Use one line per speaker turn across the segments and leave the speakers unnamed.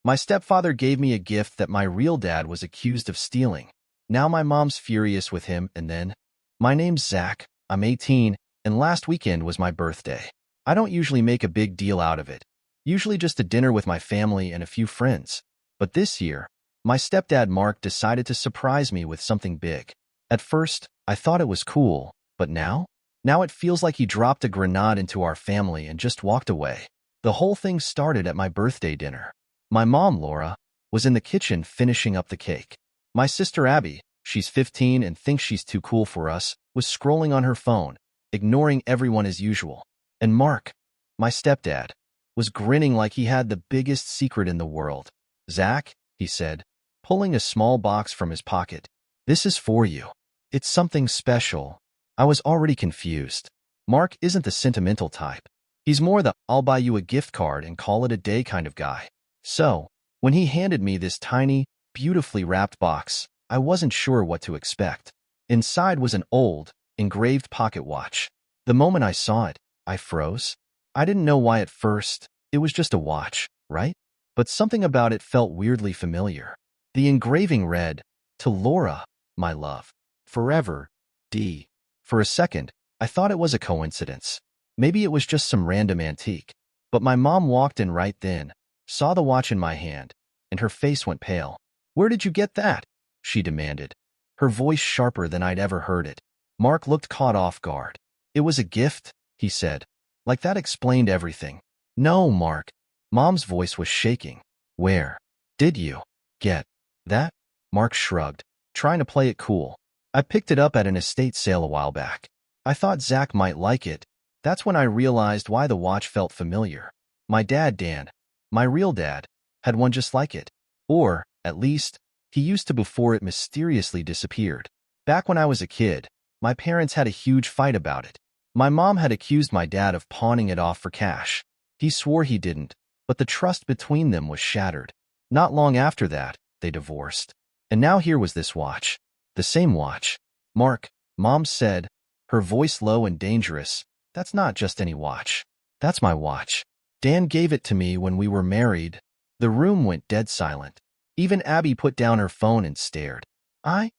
My stepfather gave me a gift that my real dad was accused of stealing. Now my mom's furious with him, and then, my name's Zach, I'm 18, and last weekend was my birthday. I don't usually make a big deal out of it. Usually just a dinner with my family and a few friends. But this year, my stepdad Mark decided to surprise me with something big. At first, I thought it was cool, but now? Now it feels like he dropped a grenade into our family and just walked away. The whole thing started at my birthday dinner. My mom, Laura, was in the kitchen finishing up the cake. My sister Abby, she's 15 and thinks she's too cool for us, was scrolling on her phone, ignoring everyone as usual. And Mark, my stepdad, was grinning like he had the biggest secret in the world. "Zach," he said, pulling a small box from his pocket. "This is for you. It's something special." I was already confused. Mark isn't the sentimental type. He's more the "I'll buy you a gift card and call it a day" kind of guy. So, when he handed me this tiny, beautifully wrapped box, I wasn't sure what to expect. Inside was an old, engraved pocket watch. The moment I saw it, I froze. I didn't know why at first. It was just a watch, right? But something about it felt weirdly familiar. The engraving read, "To Laura, my love. Forever, D." For a second, I thought it was a coincidence. Maybe it was just some random antique. But my mom walked in right then, saw the watch in my hand, and her face went pale. "Where did you get that?" she demanded, her voice sharper than I'd ever heard it. Mark looked caught off guard. "It was a gift," he said. Like that explained everything. "No, Mark." Mom's voice was shaking. "Where did you get that?" Mark shrugged, trying to play it cool. "I picked it up at an estate sale a while back. I thought Zach might like it." That's when I realized why the watch felt familiar. My dad, Dan, my real dad, had one just like it. Or, at least, he used to before it mysteriously disappeared. Back when I was a kid, my parents had a huge fight about it. My mom had accused my dad of pawning it off for cash. He swore he didn't, but the trust between them was shattered. Not long after that, they divorced. And now here was this watch. The same watch. "Mark," Mom said, her voice low and dangerous, "that's not just any watch. That's my watch. Dan gave it to me when we were married." The room went dead silent. Even Abby put down her phone and stared. "I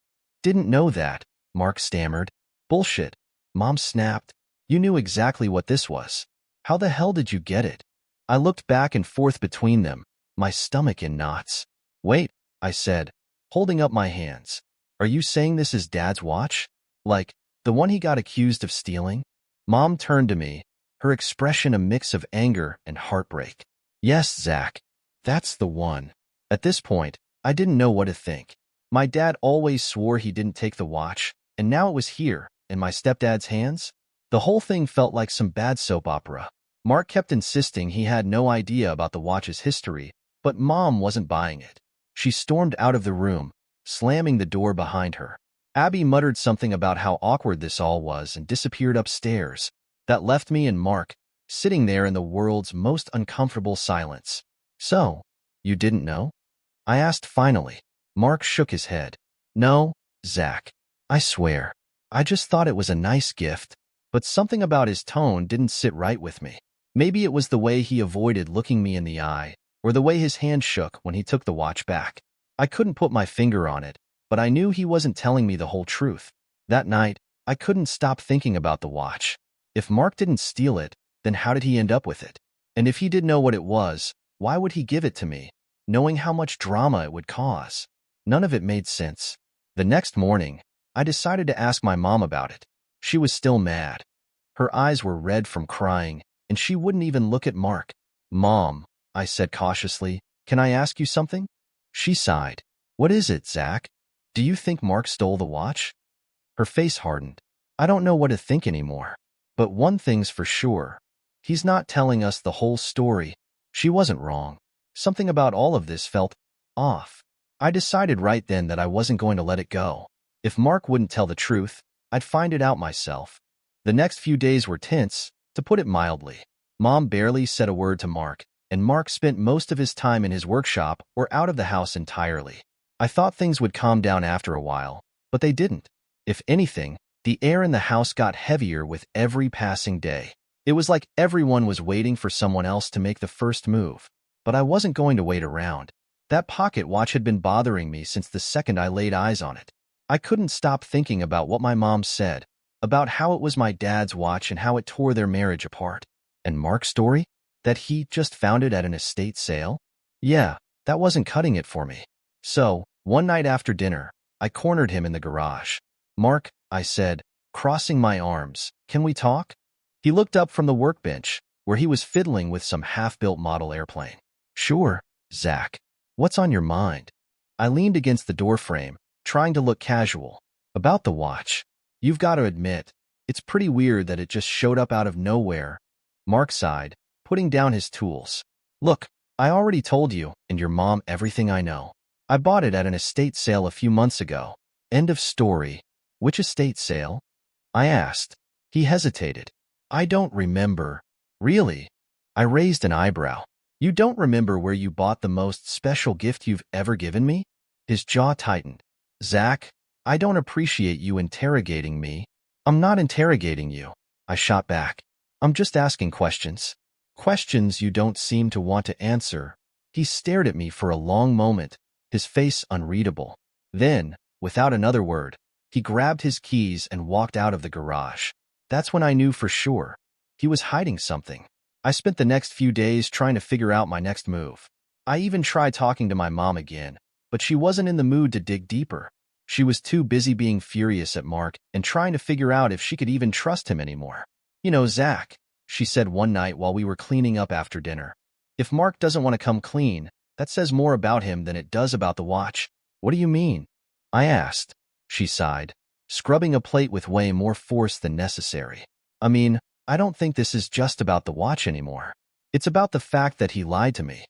didn't know that," Mark stammered. "Bullshit," Mom snapped. "You knew exactly what this was. How the hell did you get it?" I looked back and forth between them, my stomach in knots. "Wait," I said, holding up my hands. "Are you saying this is Dad's watch? Like, the one he got accused of stealing?" Mom turned to me, her expression a mix of anger and heartbreak. "Yes, Zach, that's the one." At this point, I didn't know what to think. My dad always swore he didn't take the watch, and now it was here, in my stepdad's hands? The whole thing felt like some bad soap opera. Mark kept insisting he had no idea about the watch's history, but Mom wasn't buying it. She stormed out of the room, slamming the door behind her. Abby muttered something about how awkward this all was and disappeared upstairs. That left me and Mark, sitting there in the world's most uncomfortable silence. "So, you didn't know?" I asked finally. Mark shook his head. "No, Zach. I swear. I just thought it was a nice gift." But something about his tone didn't sit right with me. Maybe it was the way he avoided looking me in the eye, or the way his hand shook when he took the watch back. I couldn't put my finger on it, but I knew he wasn't telling me the whole truth. That night, I couldn't stop thinking about the watch. If Mark didn't steal it, then how did he end up with it? And if he did know what it was, why would he give it to me, knowing how much drama it would cause? None of it made sense. The next morning, I decided to ask my mom about it. She was still mad. Her eyes were red from crying, and she wouldn't even look at Mark. "Mom," I said cautiously, "can I ask you something?" She sighed. "What is it, Zach? Do you think Mark stole the watch?" Her face hardened. "I don't know what to think anymore. But one thing's for sure. He's not telling us the whole story." She wasn't wrong. Something about all of this felt off. I decided right then that I wasn't going to let it go. If Mark wouldn't tell the truth, I'd find it out myself. The next few days were tense, to put it mildly. Mom barely said a word to Mark, and Mark spent most of his time in his workshop or out of the house entirely. I thought things would calm down after a while, but they didn't. If anything, the air in the house got heavier with every passing day. It was like everyone was waiting for someone else to make the first move. but I wasn't going to wait around. That pocket watch had been bothering me since the second I laid eyes on it. I couldn't stop thinking about what my mom said, about how it was my dad's watch and how it tore their marriage apart. And Mark's story? That he just found it at an estate sale? Yeah, that wasn't cutting it for me. So, one night after dinner, I cornered him in the garage. "Mark," I said, crossing my arms, "can we talk?" He looked up from the workbench, where he was fiddling with some half-built model airplane. "Sure, Zach. What's on your mind?" I leaned against the doorframe, trying to look casual. "About the watch. You've got to admit, it's pretty weird that it just showed up out of nowhere." Mark sighed, putting down his tools. "Look, I already told you and your mom everything I know. I bought it at an estate sale a few months ago. End of story." "Which estate sale?" I asked. He hesitated. "I don't remember." "Really?" I raised an eyebrow. "You don't remember where you bought the most special gift you've ever given me?" His jaw tightened. "Zach, I don't appreciate you interrogating me." "I'm not interrogating you," I shot back. "I'm just asking questions. Questions you don't seem to want to answer." He stared at me for a long moment, his face unreadable. Then, without another word, he grabbed his keys and walked out of the garage. That's when I knew for sure. He was hiding something. I spent the next few days trying to figure out my next move. I even tried talking to my mom again, but she wasn't in the mood to dig deeper. She was too busy being furious at Mark and trying to figure out if she could even trust him anymore. "You know, Zach," she said one night while we were cleaning up after dinner, "if Mark doesn't want to come clean, that says more about him than it does about the watch." "What do you mean?" I asked. She sighed, scrubbing a plate with way more force than necessary. "I mean, I don't think this is just about the watch anymore. It's about the fact that he lied to me.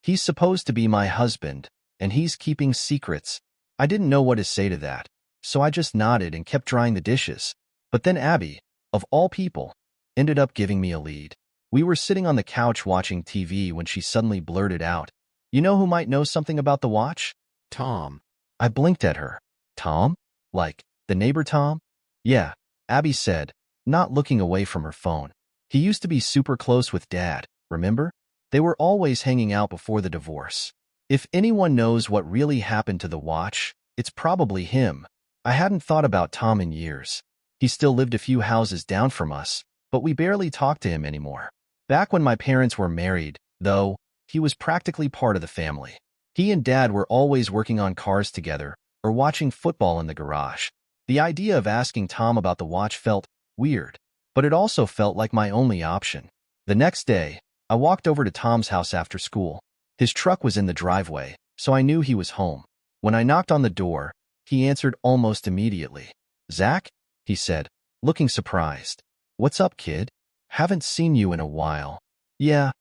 He's supposed to be my husband, and he's keeping secrets." I didn't know what to say to that, so I just nodded and kept drying the dishes. But then Abby, of all people, ended up giving me a lead. We were sitting on the couch watching TV when she suddenly blurted out, "You know who might know something about the watch?" "Tom." I blinked at her. "Tom? Like, the neighbor Tom?" "Yeah," Abby said, not looking away from her phone. "He used to be super close with Dad, remember? They were always hanging out before the divorce. If anyone knows what really happened to the watch, it's probably him." I hadn't thought about Tom in years. He still lived a few houses down from us, but we barely talked to him anymore. Back when my parents were married, though, he was practically part of the family. He and Dad were always working on cars together or watching football in the garage. The idea of asking Tom about the watch felt weird, but it also felt like my only option. The next day, I walked over to Tom's house after school. His truck was in the driveway, so I knew he was home. When I knocked on the door, he answered almost immediately. "Zach?" he said, looking surprised. "What's up, kid? Haven't seen you in a while." "Yeah,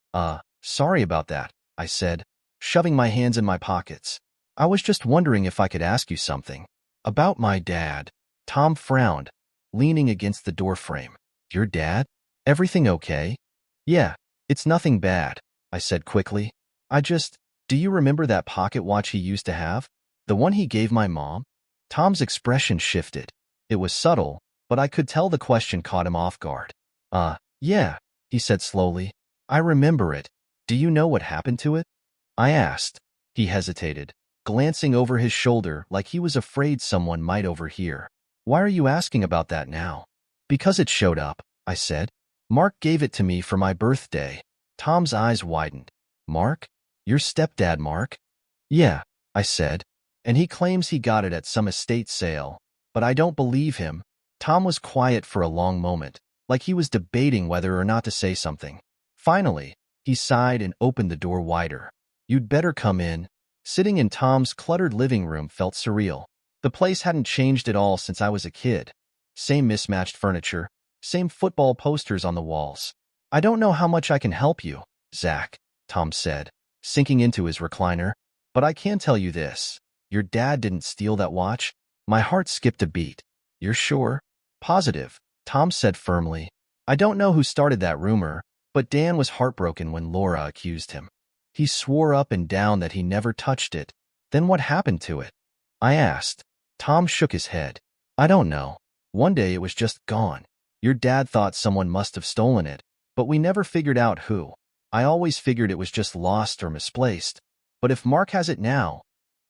sorry about that," I said, shoving my hands in my pockets. "I was just wondering if I could ask you something." "About my dad." Tom frowned, leaning against the doorframe. "Your dad? Everything okay?" "Yeah, it's nothing bad," I said quickly. Do you remember that pocket watch he used to have? The one he gave my mom?" Tom's expression shifted. It was subtle, but I could tell the question caught him off guard. Yeah," he said slowly. "I remember it. Do you know what happened to it?" I asked. He hesitated, glancing over his shoulder like he was afraid someone might overhear. "Why are you asking about that now?" "Because it showed up," I said. "Mark gave it to me for my birthday." Tom's eyes widened. "Mark? Your stepdad, Mark?" "Yeah," I said, "and he claims he got it at some estate sale, but I don't believe him." Tom was quiet for a long moment, like he was debating whether or not to say something. Finally, he sighed and opened the door wider. "You'd better come in." Sitting in Tom's cluttered living room felt surreal. The place hadn't changed at all since I was a kid. Same mismatched furniture, same football posters on the walls. "I don't know how much I can help you, Zach," Tom said, sinking into his recliner, "but I can tell you this. Your dad didn't steal that watch." My heart skipped a beat. "You're sure?" "Positive," Tom said firmly. "I don't know who started that rumor, but Dan was heartbroken when Laura accused him. He swore up and down that he never touched it." "Then what happened to it?" I asked. Tom shook his head. "I don't know. One day it was just gone. Your dad thought someone must have stolen it, but we never figured out who." I always figured it was just lost or misplaced. But if Mark has it now,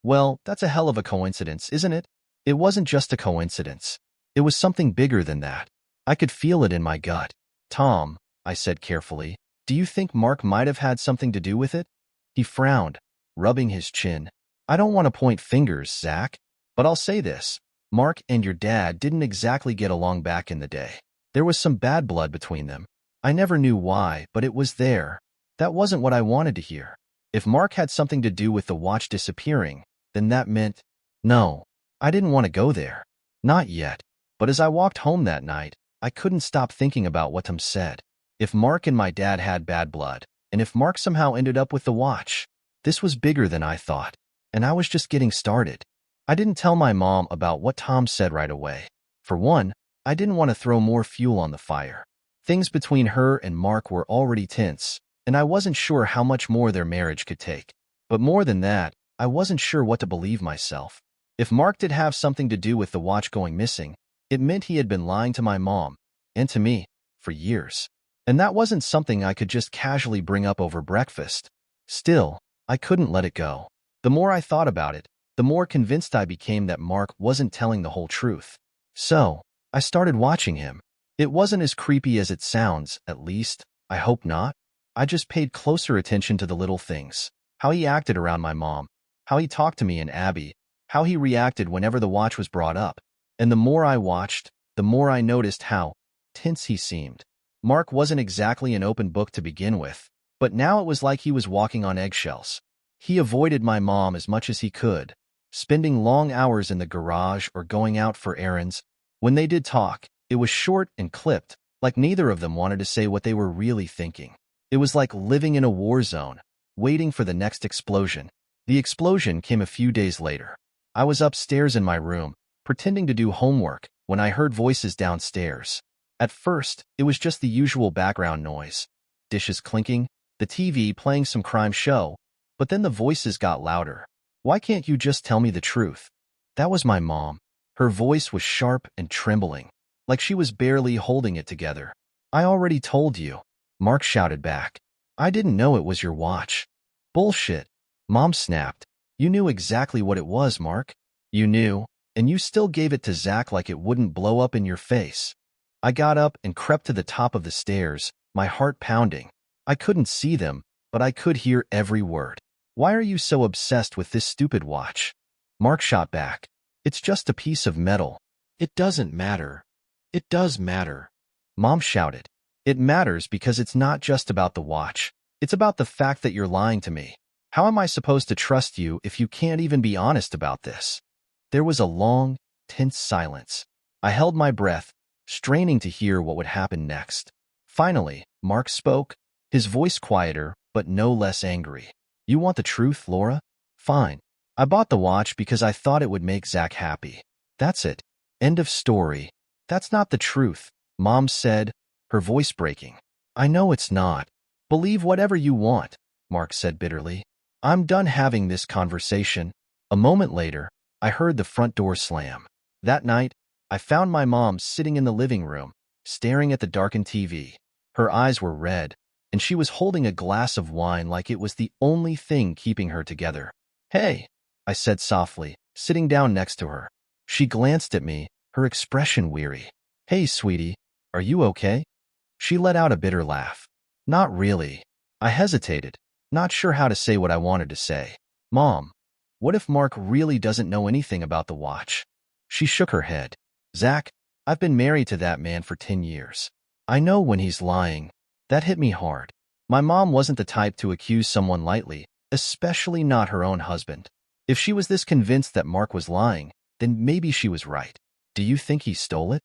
well, that's a hell of a coincidence, isn't it? It wasn't just a coincidence. It was something bigger than that. I could feel it in my gut. Tom, I said carefully, do you think Mark might have had something to do with it? He frowned, rubbing his chin. I don't want to point fingers, Zach, but I'll say this. Mark and your dad didn't exactly get along back in the day. There was some bad blood between them. I never knew why, but it was there. That wasn't what I wanted to hear. If Mark had something to do with the watch disappearing, then that meant… No, I didn't want to go there. Not yet. But as I walked home that night, I couldn't stop thinking about what Tom said. If Mark and my dad had bad blood, and if Mark somehow ended up with the watch, this was bigger than I thought. And I was just getting started. I didn't tell my mom about what Tom said right away. For one, I didn't want to throw more fuel on the fire. Things between her and Mark were already tense, and I wasn't sure how much more their marriage could take. But more than that, I wasn't sure what to believe myself. If Mark did have something to do with the watch going missing, it meant he had been lying to my mom, and to me, for years. And that wasn't something I could just casually bring up over breakfast. Still, I couldn't let it go. The more I thought about it, the more convinced I became that Mark wasn't telling the whole truth. So, I started watching him. It wasn't as creepy as it sounds, at least, I hope not. I just paid closer attention to the little things. How he acted around my mom, how he talked to me and Abby, how he reacted whenever the watch was brought up. And the more I watched, the more I noticed how tense he seemed. Mark wasn't exactly an open book to begin with, but now it was like he was walking on eggshells. He avoided my mom as much as he could, spending long hours in the garage or going out for errands. When they did talk, it was short and clipped, like neither of them wanted to say what they were really thinking. It was like living in a war zone, waiting for the next explosion. The explosion came a few days later. I was upstairs in my room, pretending to do homework, when I heard voices downstairs. At first, it was just the usual background noise. Dishes clinking, the TV playing some crime show, but then the voices got louder. Why can't you just tell me the truth? That was my mom. Her voice was sharp and trembling, like she was barely holding it together. I already told you, Mark shouted back. I didn't know it was your watch. Bullshit, Mom snapped. You knew exactly what it was, Mark. You knew, and you still gave it to Zach like it wouldn't blow up in your face. I got up and crept to the top of the stairs, my heart pounding. I couldn't see them, but I could hear every word. Why are you so obsessed with this stupid watch? Mark shot back. It's just a piece of metal. It doesn't matter. It does matter. Mom shouted. It matters because it's not just about the watch. It's about the fact that you're lying to me. How am I supposed to trust you if you can't even be honest about this? There was a long, tense silence. I held my breath, straining to hear what would happen next. Finally, Mark spoke, his voice quieter, but no less angry. You want the truth, Laura? Fine. I bought the watch because I thought it would make Zach happy. That's it. End of story. That's not the truth, Mom said, her voice breaking. I know it's not. Believe whatever you want, Mark said bitterly. I'm done having this conversation. A moment later, I heard the front door slam. That night, I found my mom sitting in the living room, staring at the darkened TV. Her eyes were red, and she was holding a glass of wine like it was the only thing keeping her together. Hey, I said softly, sitting down next to her. She glanced at me, her expression weary. Hey, sweetie, are you okay? She let out a bitter laugh. Not really. I hesitated, not sure how to say what I wanted to say. Mom, what if Mark really doesn't know anything about the watch? She shook her head. Zach, I've been married to that man for 10 years. I know when he's lying. That hit me hard. My mom wasn't the type to accuse someone lightly, especially not her own husband. If she was this convinced that Mark was lying, then maybe she was right. Do you think he stole it?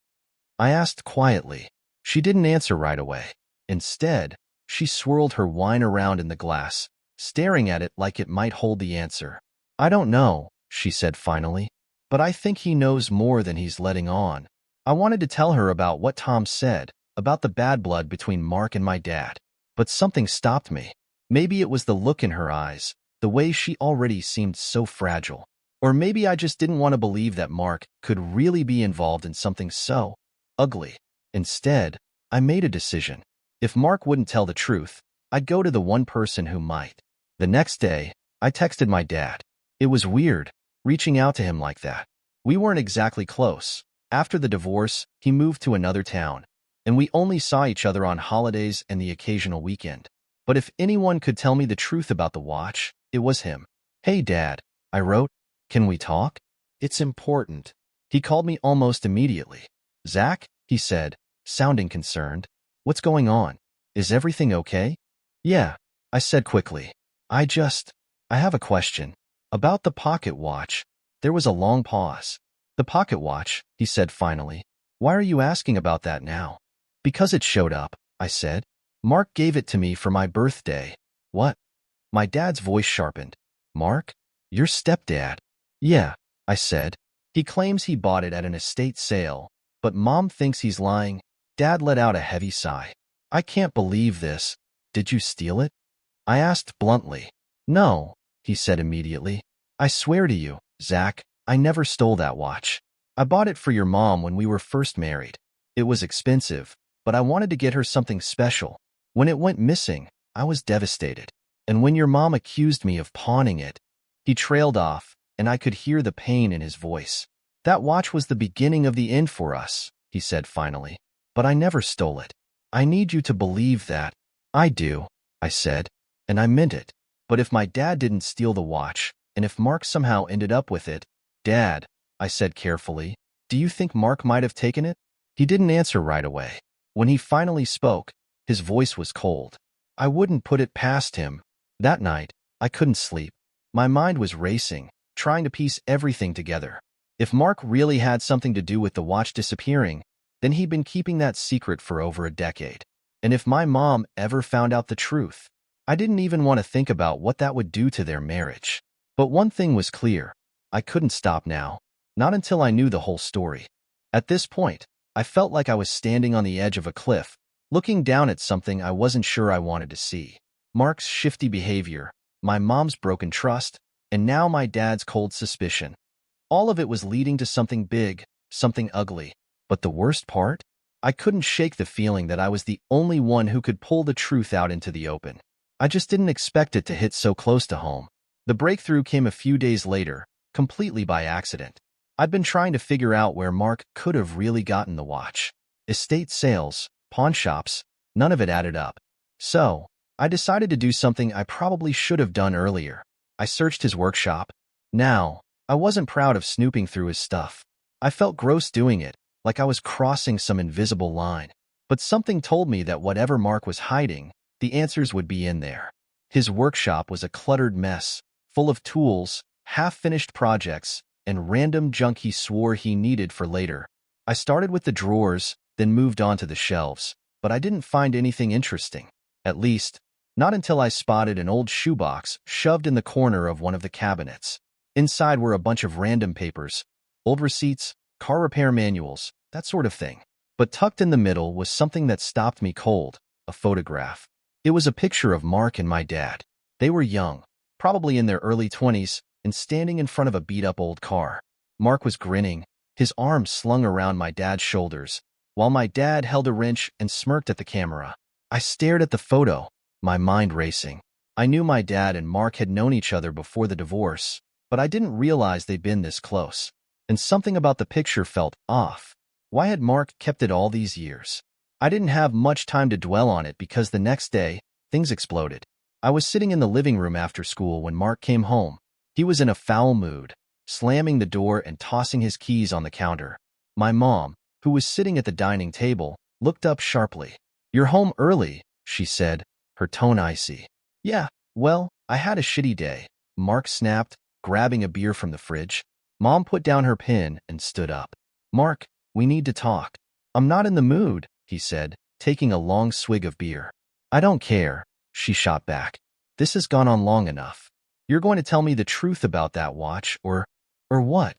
I asked quietly. She didn't answer right away. Instead, she swirled her wine around in the glass, staring at it like it might hold the answer. I don't know, she said finally, but I think he knows more than he's letting on. I wanted to tell her about what Tom said, about the bad blood between Mark and my dad, but something stopped me. Maybe it was the look in her eyes, the way she already seemed so fragile. Or maybe I just didn't want to believe that Mark could really be involved in something so ugly. Instead, I made a decision. If Mark wouldn't tell the truth, I'd go to the one person who might. The next day, I texted my dad. It was weird, reaching out to him like that. We weren't exactly close. After the divorce, he moved to another town, and we only saw each other on holidays and the occasional weekend. But if anyone could tell me the truth about the watch, it was him. "Hey, Dad," I wrote. "Can we talk? It's important." He called me almost immediately. "Zach," he said, sounding concerned. "What's going on? Is everything okay?" "Yeah," I said quickly. I have a question. About the pocket watch." There was a long pause. "The pocket watch," he said finally. "Why are you asking about that now?" "Because it showed up," I said. "Mark gave it to me for my birthday." "What?" My dad's voice sharpened. "Mark? Your stepdad?" "Yeah," I said. "He claims he bought it at an estate sale, but Mom thinks he's lying." Dad let out a heavy sigh. "I can't believe this. Did you steal it?" I asked bluntly. "No," he said immediately. "I swear to you, Zach, I never stole that watch. I bought it for your mom when we were first married. It was expensive, but I wanted to get her something special. When it went missing, I was devastated. And when your mom accused me of pawning it..." He trailed off, and I could hear the pain in his voice. "That watch was the beginning of the end for us," he said finally. "But I never stole it. I need you to believe that." "I do," I said, and I meant it. "But if my dad didn't steal the watch, and if Mark somehow ended up with it..." "Dad," I said carefully, "do you think Mark might have taken it?" He didn't answer right away. When he finally spoke, his voice was cold. "I wouldn't put it past him." That night, I couldn't sleep. My mind was racing, trying to piece everything together. If Mark really had something to do with the watch disappearing, then he'd been keeping that secret for over a decade. And if my mom ever found out the truth, I didn't even want to think about what that would do to their marriage. But one thing was clear. I couldn't stop now. Not until I knew the whole story. At this point, I felt like I was standing on the edge of a cliff, looking down at something I wasn't sure I wanted to see. Mark's shifty behavior, my mom's broken trust, and now my dad's cold suspicion. All of it was leading to something big, something ugly. But the worst part? I couldn't shake the feeling that I was the only one who could pull the truth out into the open. I just didn't expect it to hit so close to home. The breakthrough came a few days later, completely by accident. I'd been trying to figure out where Mark could have really gotten the watch. Estate sales, pawn shops, none of it added up. So, I decided to do something I probably should have done earlier. I searched his workshop. Now, I wasn't proud of snooping through his stuff. I felt gross doing it, like I was crossing some invisible line. But something told me that whatever Mark was hiding, the answers would be in there. His workshop was a cluttered mess, full of tools, half-finished projects, and random junk he swore he needed for later. I started with the drawers, then moved on to the shelves, but I didn't find anything interesting. At least, not until I spotted an old shoebox shoved in the corner of one of the cabinets. Inside were a bunch of random papers, old receipts, car repair manuals, that sort of thing. But tucked in the middle was something that stopped me cold, a photograph. It was a picture of Mark and my dad. They were young, probably in their early 20s, and standing in front of a beat-up old car. Mark was grinning, his arms slung around my dad's shoulders, while my dad held a wrench and smirked at the camera. I stared at the photo, my mind racing. I knew my dad and Mark had known each other before the divorce, but I didn't realize they'd been this close. And something about the picture felt off. Why had Mark kept it all these years? I didn't have much time to dwell on it because the next day, things exploded. I was sitting in the living room after school when Mark came home. He was in a foul mood, slamming the door and tossing his keys on the counter. My mom, who was sitting at the dining table, looked up sharply. "You're home early," she said, her tone icy. "Yeah, well, I had a shitty day," Mark snapped, grabbing a beer from the fridge. Mom put down her pen and stood up. "Mark, we need to talk." "I'm not in the mood," he said, taking a long swig of beer. "I don't care," she shot back. "This has gone on long enough. You're going to tell me the truth about that watch, or what?"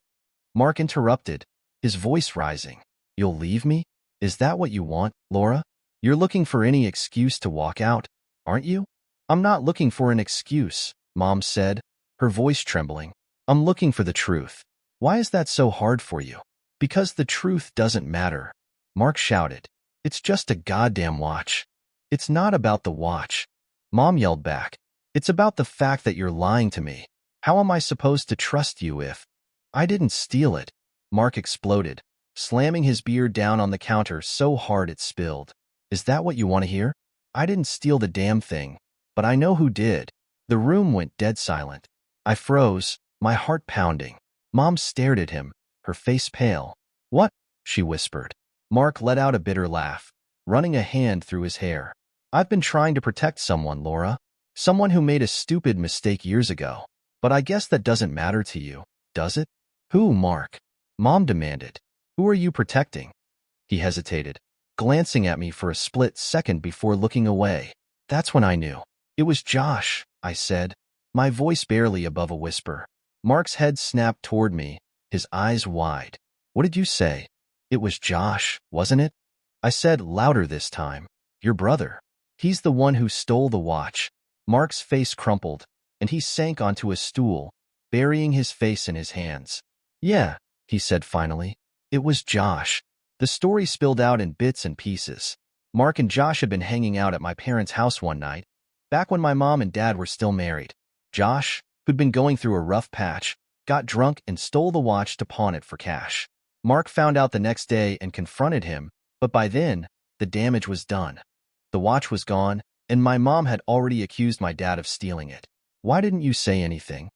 Mark interrupted, his voice rising. "You'll leave me? Is that what you want, Laura? You're looking for any excuse to walk out, aren't you?" "I'm not looking for an excuse," Mom said, her voice trembling. "I'm looking for the truth." "Why is that so hard for you?" "Because the truth doesn't matter," Mark shouted. "It's just a goddamn watch. It's not about the watch. Mom yelled back. It's about the fact that you're lying to me. How am I supposed to trust you if I didn't steal it? Mark exploded, slamming his beer down on the counter so hard it spilled. Is that what you want to hear? I didn't steal the damn thing, but I know who did. The room went dead silent. I froze, my heart pounding. Mom stared at him, her face pale. What? She whispered. Mark let out a bitter laugh, running a hand through his hair. I've been trying to protect someone, Laura. Someone who made a stupid mistake years ago. But I guess that doesn't matter to you, does it? Who, Mark? Mom demanded. Who are you protecting? He hesitated, glancing at me for a split second before looking away. That's when I knew. It was Josh, I said, my voice barely above a whisper. Mark's head snapped toward me, his eyes wide. What did you say? It was Josh, wasn't it? I said louder this time. Your brother. He's the one who stole the watch. Mark's face crumpled, and he sank onto a stool, burying his face in his hands. Yeah, he said finally. It was Josh. The story spilled out in bits and pieces. Mark and Josh had been hanging out at my parents' house one night, back when my mom and dad were still married. Josh, who'd been going through a rough patch, got drunk and stole the watch to pawn it for cash. Mark found out the next day and confronted him, but by then, the damage was done. The watch was gone, and my mom had already accused my dad of stealing it. Why didn't you say anything?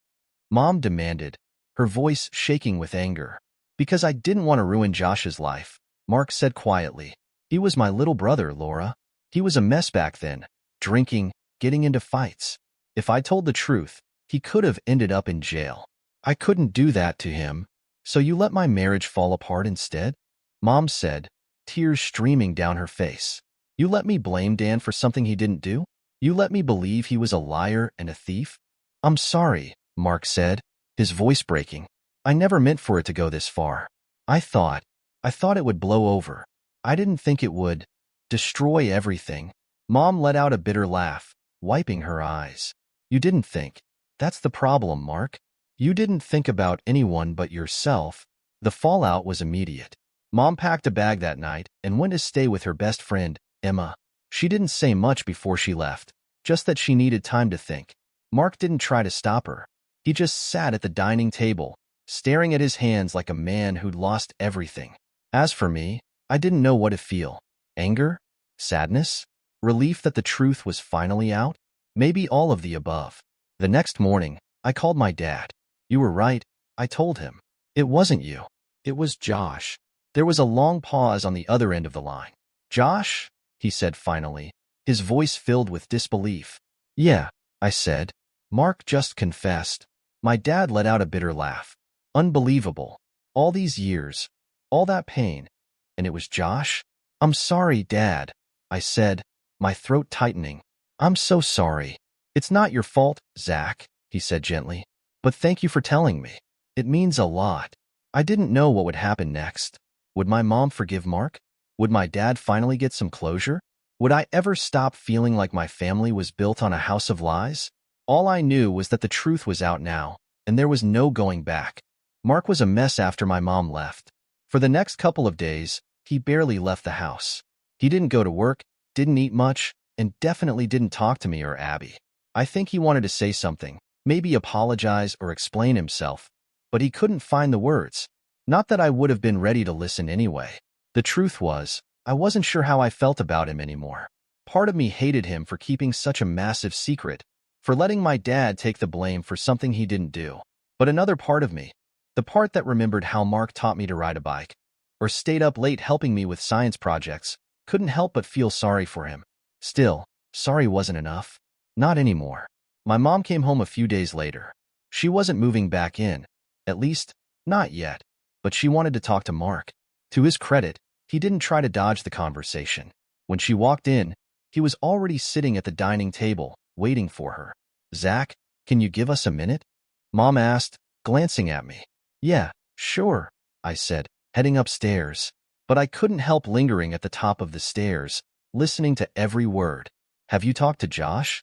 Mom demanded, her voice shaking with anger. Because I didn't want to ruin Josh's life, Mark said quietly. He was my little brother, Laura. He was a mess back then, drinking, getting into fights. If I told the truth, he could have ended up in jail. I couldn't do that to him, so you let my marriage fall apart instead? Mom said, tears streaming down her face. You let me blame Dan for something he didn't do? You let me believe he was a liar and a thief? I'm sorry, Mark said, his voice breaking. I never meant for it to go this far. I thought it would blow over. I didn't think it would destroy everything. Mom let out a bitter laugh, wiping her eyes. You didn't think. That's the problem, Mark. You didn't think about anyone but yourself. The fallout was immediate. Mom packed a bag that night and went to stay with her best friend, Emma. She didn't say much before she left, just that she needed time to think. Mark didn't try to stop her. He just sat at the dining table, staring at his hands like a man who'd lost everything. As for me, I didn't know what to feel. Anger? Sadness? Relief that the truth was finally out? Maybe all of the above. The next morning, I called my dad. You were right, I told him. It wasn't you. It was Josh. There was a long pause on the other end of the line. Josh? He said finally, his voice filled with disbelief. Yeah, I said. Mark just confessed. My dad let out a bitter laugh. Unbelievable. All these years, all that pain, and it was Josh? I'm sorry, Dad, I said, my throat tightening. I'm so sorry. It's not your fault, Zach, he said gently. But thank you for telling me. It means a lot. I didn't know what would happen next. Would my mom forgive Mark? Would my dad finally get some closure? Would I ever stop feeling like my family was built on a house of lies? All I knew was that the truth was out now, and there was no going back. Mark was a mess after my mom left. For the next couple of days, he barely left the house. He didn't go to work, didn't eat much, and definitely didn't talk to me or Abby. I think he wanted to say something, maybe apologize or explain himself, but he couldn't find the words. Not that I would have been ready to listen anyway. The truth was, I wasn't sure how I felt about him anymore. Part of me hated him for keeping such a massive secret, for letting my dad take the blame for something he didn't do. But another part of me, the part that remembered how Mark taught me to ride a bike, or stayed up late helping me with science projects, couldn't help but feel sorry for him. Still, sorry wasn't enough. Not anymore. My mom came home a few days later. She wasn't moving back in, at least, not yet, but she wanted to talk to Mark. To his credit, he didn't try to dodge the conversation. When she walked in, he was already sitting at the dining table, waiting for her. Zach, can you give us a minute? Mom asked, glancing at me. Yeah, sure, I said, heading upstairs. But I couldn't help lingering at the top of the stairs, listening to every word. Have you talked to Josh?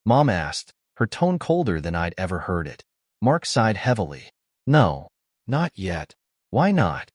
Mom asked, her tone colder than I'd ever heard it. Mark sighed heavily. No, not yet. Why not?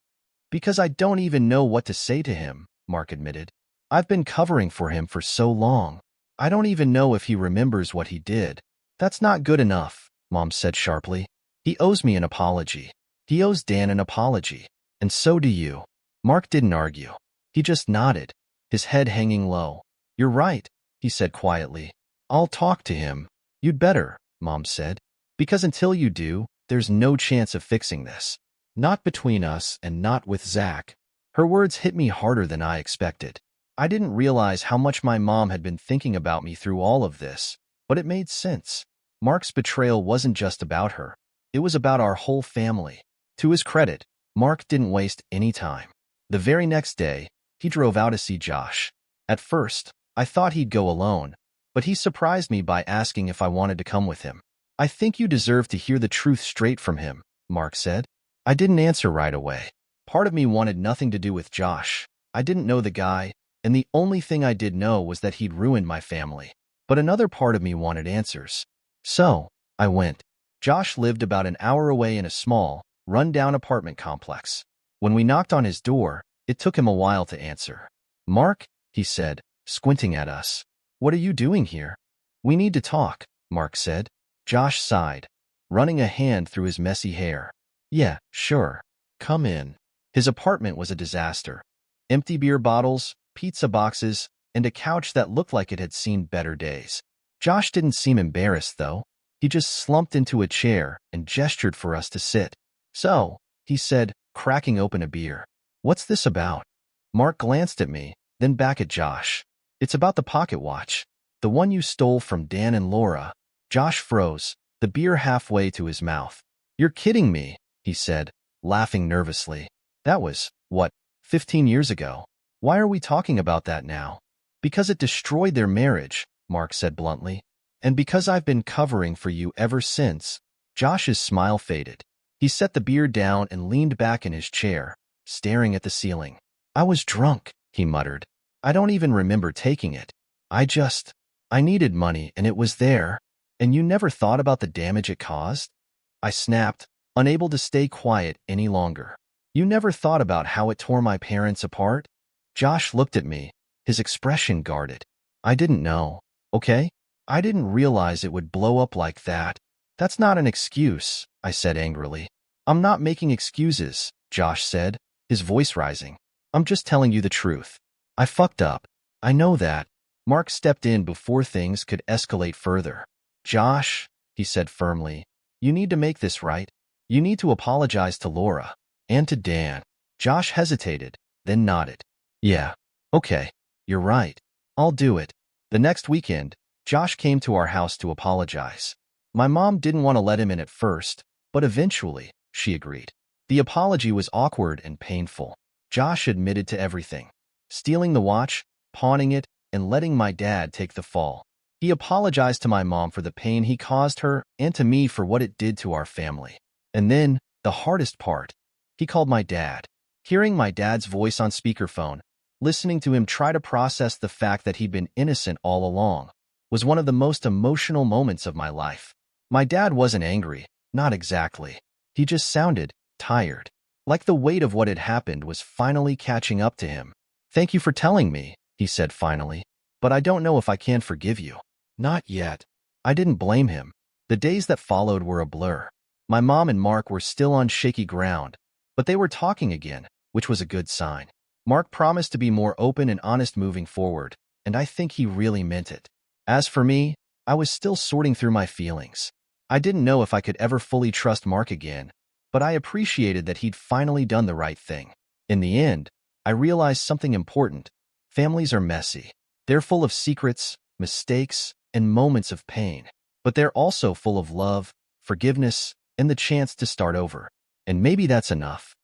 Because I don't even know what to say to him, Mark admitted. I've been covering for him for so long. I don't even know if he remembers what he did. That's not good enough, Mom said sharply. He owes me an apology. He owes Dan an apology. And so do you. Mark didn't argue. He just nodded, his head hanging low. You're right, he said quietly. I'll talk to him. You'd better, Mom said. Because until you do, there's no chance of fixing this. Not between us and not with Zach. Her words hit me harder than I expected. I didn't realize how much my mom had been thinking about me through all of this, but it made sense. Mark's betrayal wasn't just about her. It was about our whole family. To his credit, Mark didn't waste any time. The very next day, he drove out to see Josh. At first, I thought he'd go alone, but he surprised me by asking if I wanted to come with him. I think you deserve to hear the truth straight from him, Mark said. I didn't answer right away. Part of me wanted nothing to do with Josh. I didn't know the guy, and the only thing I did know was that he'd ruined my family. But another part of me wanted answers. So, I went. Josh lived about an hour away in a small, run-down apartment complex. When we knocked on his door, it took him a while to answer. Mark, he said, squinting at us. What are you doing here? We need to talk, Mark said. Josh sighed, running a hand through his messy hair. Yeah, sure. Come in. His apartment was a disaster. Empty beer bottles, pizza boxes, and a couch that looked like it had seen better days. Josh didn't seem embarrassed, though. He just slumped into a chair and gestured for us to sit. So, he said, cracking open a beer. What's this about? Mark glanced at me, then back at Josh. It's about the pocket watch. The one you stole from Dan and Laura. Josh froze, the beer halfway to his mouth. You're kidding me, he said, laughing nervously. That was, 15 years ago. Why are we talking about that now? Because it destroyed their marriage, Mark said bluntly. And because I've been covering for you ever since. Josh's smile faded. He set the beer down and leaned back in his chair, staring at the ceiling. I was drunk, he muttered. I don't even remember taking it. I needed money and it was there. And you never thought about the damage it caused? I snapped, unable to stay quiet any longer. You never thought about how it tore my parents apart? Josh looked at me, his expression guarded. I didn't know, okay? I didn't realize it would blow up like that. That's not an excuse, I said angrily. I'm not making excuses, Josh said, his voice rising. I'm just telling you the truth. I fucked up. I know that. Mark stepped in before things could escalate further. Josh, he said firmly, you need to make this right. You need to apologize to Laura. And to Dan. Josh hesitated, then nodded. Yeah, okay, you're right. I'll do it. The next weekend, Josh came to our house to apologize. My mom didn't want to let him in at first, but eventually, she agreed. The apology was awkward and painful. Josh admitted to everything. Stealing the watch, pawning it, and letting my dad take the fall. He apologized to my mom for the pain he caused her and to me for what it did to our family. And then, the hardest part, he called my dad. Hearing my dad's voice on speakerphone, listening to him try to process the fact that he'd been innocent all along, was one of the most emotional moments of my life. My dad wasn't angry, not exactly. He just sounded tired. Like the weight of what had happened was finally catching up to him. Thank you for telling me, he said finally, but I don't know if I can forgive you. Not yet. I didn't blame him. The days that followed were a blur. My mom and Mark were still on shaky ground, but they were talking again, which was a good sign. Mark promised to be more open and honest moving forward, and I think he really meant it. As for me, I was still sorting through my feelings. I didn't know if I could ever fully trust Mark again, but I appreciated that he'd finally done the right thing. In the end, I realized something important. Families are messy. They're full of secrets, mistakes, and moments of pain. But they're also full of love, forgiveness, and the chance to start over. And maybe that's enough.